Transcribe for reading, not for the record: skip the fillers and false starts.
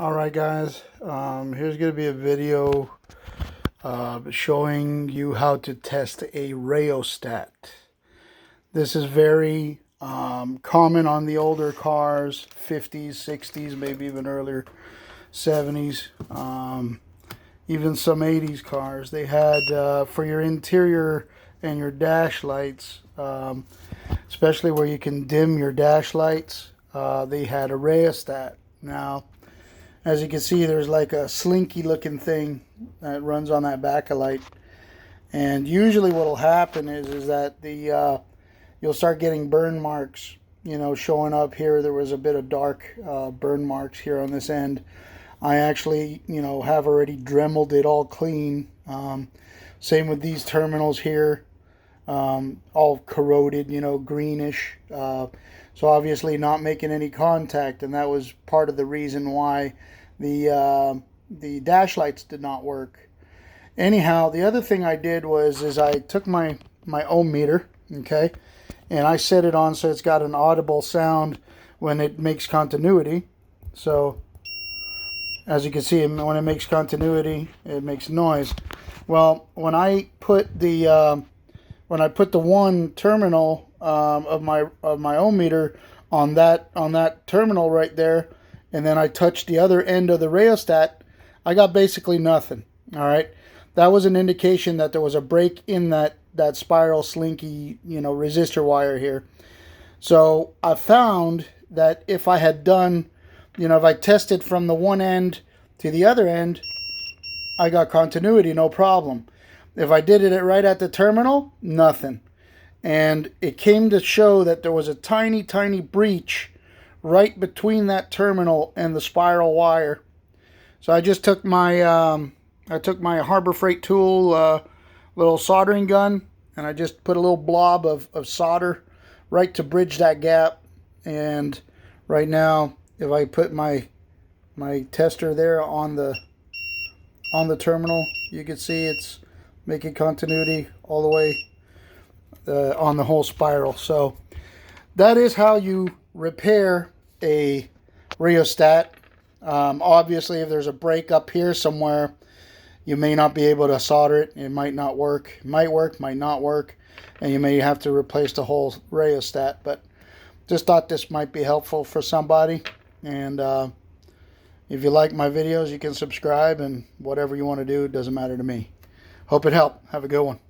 Alright guys, here's going to be a video showing you how to test a rheostat. This is very common on the older cars, 50s, 60s, maybe even earlier 70s, even some 80s cars. They had, for your interior and your dash lights, especially where you can dim your dash lights, they had a rheostat. Now, as you can see, there's like a slinky looking thing that runs on that backlight. And usually what will happen is that you'll start getting burn marks, showing up here. There was a bit of dark burn marks here on this end. I actually, have already dremeled it all clean. Same with these terminals here, all corroded, greenish. So obviously not making any contact, and that was part of the reason why the dash lights did not work. Anyhow, the other thing I did is I took my ohm meter, okay, and I set it on so it's got an audible sound when it makes continuity. So as you can see, when it makes continuity, it makes noise. Well, when I put the one terminal of my ohm meter on that terminal right there, and then I touched the other end of the rheostat, I got basically nothing. All right, that was an indication that there was a break in that spiral slinky resistor wire here. So I found that if I had done, if I tested from the one end to the other end, I got continuity, no problem. If I did it right at the terminal, nothing. And it came to show that there was a tiny, tiny breach right between that terminal and the spiral wire. So I just took my Harbor Freight tool, little soldering gun, and I just put a little blob of solder right to bridge that gap. And right now, if I put my tester there on the terminal, you can see it's making continuity all the way on the whole spiral. So that is how you repair a rheostat. Obviously, if there's a break up here somewhere, you may not be able to solder it. It might not work. It might work, might not work, and you may have to replace the whole rheostat. But just thought this might be helpful for somebody. And if you like my videos, you can subscribe, and whatever you want to do, it doesn't matter to me. Hope it helped. Have a good one.